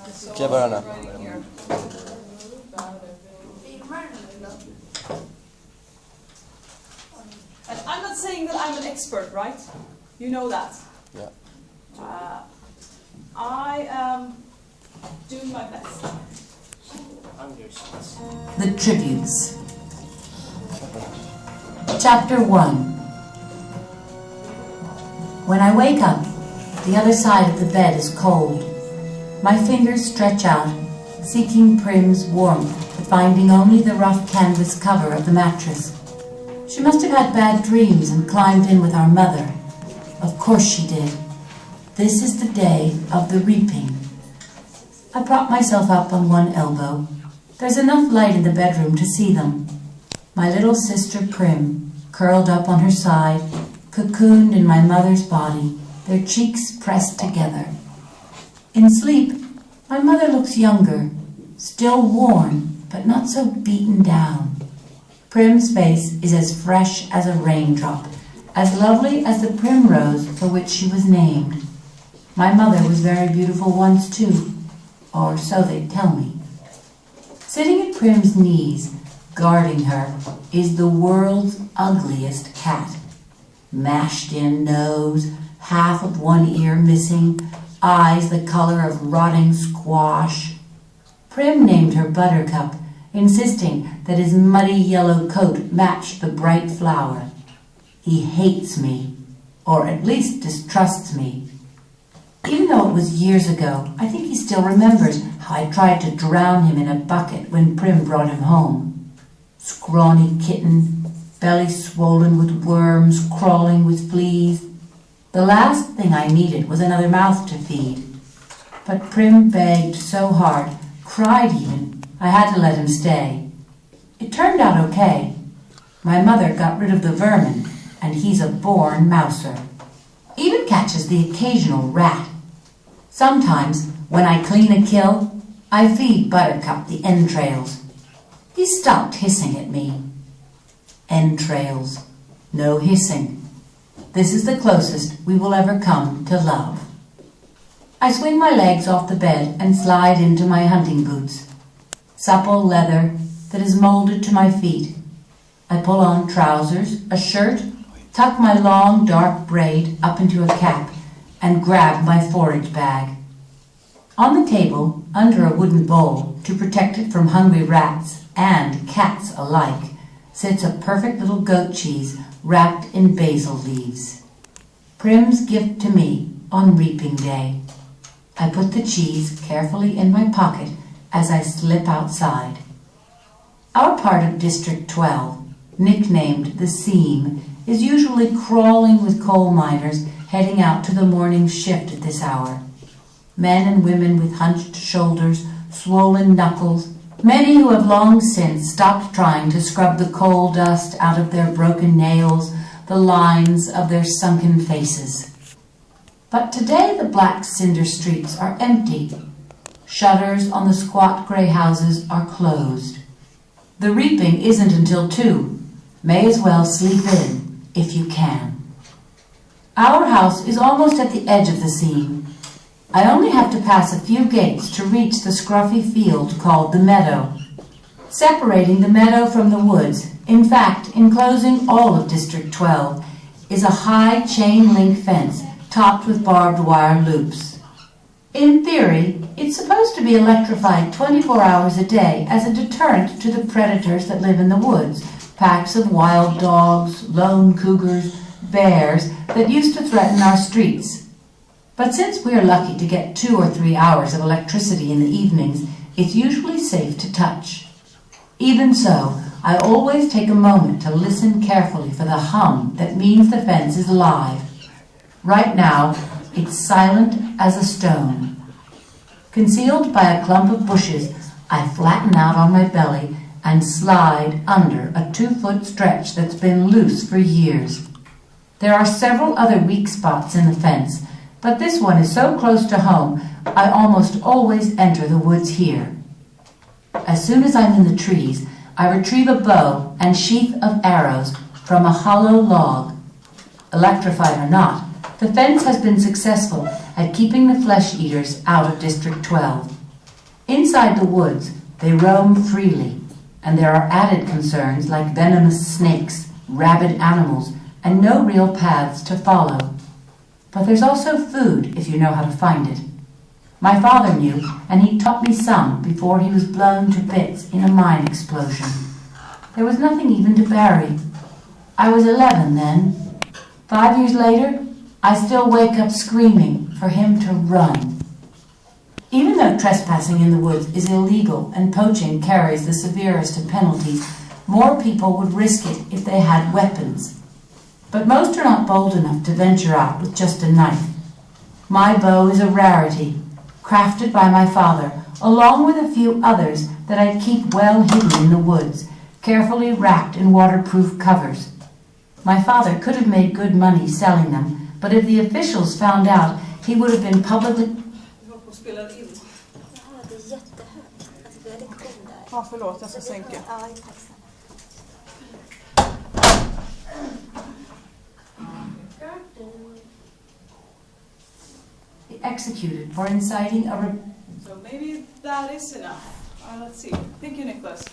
¿Qué banana? And I'm not saying that I'm an expert, right? You know that. Yeah. I am doing my best. The Tributes. Chapter 1. When I wake up, the other side of the bed is cold. My fingers stretch out, seeking Prim's warmth, but finding only the rough canvas cover of the mattress. She must have had bad dreams and climbed in with our mother. Of course she did. This is the day of the reaping. I prop myself up on one elbow. There's enough light in the bedroom to see them. My little sister Prim, curled up on her side, cocooned in my mother's body, their cheeks pressed together. In sleep, my mother looks younger, still worn, but not so beaten down. Prim's face is as fresh as a raindrop, as lovely as the primrose for which she was named. My mother was very beautiful once too, or so they tell me. Sitting at Prim's knees, guarding her, is the world's ugliest cat. Mashed-in nose, half of one ear missing, eyes the color of rotting squash. Prim named her Buttercup, insisting that his muddy yellow coat matched the bright flower. He hates me, or at least distrusts me. Even though it was years ago, I think he still remembers how I tried to drown him in a bucket when Prim brought him home. Scrawny kitten, belly swollen with worms, crawling with fleas. The last thing I needed was another mouth to feed. But Prim begged so hard, cried even, I had to let him stay. It turned out okay. My mother got rid of the vermin, and he's a born mouser. Even catches the occasional rat. Sometimes, when I clean a kill, I feed Buttercup the entrails. He stopped hissing at me. Entrails. No hissing. This is the closest we will ever come to love. I swing my legs off the bed and slide into my hunting boots. Supple leather that is molded to my feet. I pull on trousers, a shirt, tuck my long dark braid up into a cap, and grab my forage bag. On the table, under a wooden bowl, to protect it from hungry rats and cats alike, sits a perfect little goat cheese wrapped in basil leaves. Prim's gift to me on reaping day. I put the cheese carefully in my pocket as I slip outside. Our part of District 12, nicknamed the Seam, is usually crawling with coal miners heading out to the morning shift at this hour. Men and women with hunched shoulders, swollen knuckles, many who have long since stopped trying to scrub the coal dust out of their broken nails, the lines of their sunken faces. But today the black cinder streets are empty. Shutters on the squat grey houses are closed. The reaping isn't until 2. May as well sleep in, if you can. Our house is almost at the edge of the seam. I only have to pass a few gates to reach the scruffy field called the meadow. Separating the meadow from the woods, in fact, enclosing all of District 12, is a high chain-link fence topped with barbed wire loops. In theory, it's supposed to be electrified 24 hours a day as a deterrent to the predators that live in the woods, packs of wild dogs, lone cougars, bears that used to threaten our streets. But since we are lucky to get 2 or 3 hours of electricity in the evenings, it's usually safe to touch. Even so, I always take a moment to listen carefully for the hum that means the fence is live. Right now, it's silent as a stone. Concealed by a clump of bushes, I flatten out on my belly and slide under a 2-foot stretch that's been loose for years. There are several other weak spots in the fence, but this one is so close to home, I almost always enter the woods here. As soon as I'm in the trees, I retrieve a bow and sheath of arrows from a hollow log. Electrified or not, the fence has been successful at keeping the flesh eaters out of District 12. Inside the woods, they roam freely, and there are added concerns like venomous snakes, rabid animals, and no real paths to follow. But there's also food if you know how to find it. My father knew, and he taught me some before he was blown to bits in a mine explosion. There was nothing even to bury. I was 11 then. 5 years later, I still wake up screaming for him to run. Even though trespassing in the woods is illegal and poaching carries the severest of penalties, more people would risk it if they had weapons. But most are not bold enough to venture out with just a knife. My bow is a rarity, crafted by my father, along with a few others that I keep well hidden in the woods, carefully wrapped in waterproof covers. My father could have made good money selling them, but if the officials found out, he would have been publicly... Ja, förlåt, jag ska sänka. executed for inciting a... So maybe that is enough. Let's see. Thank you, Nicholas.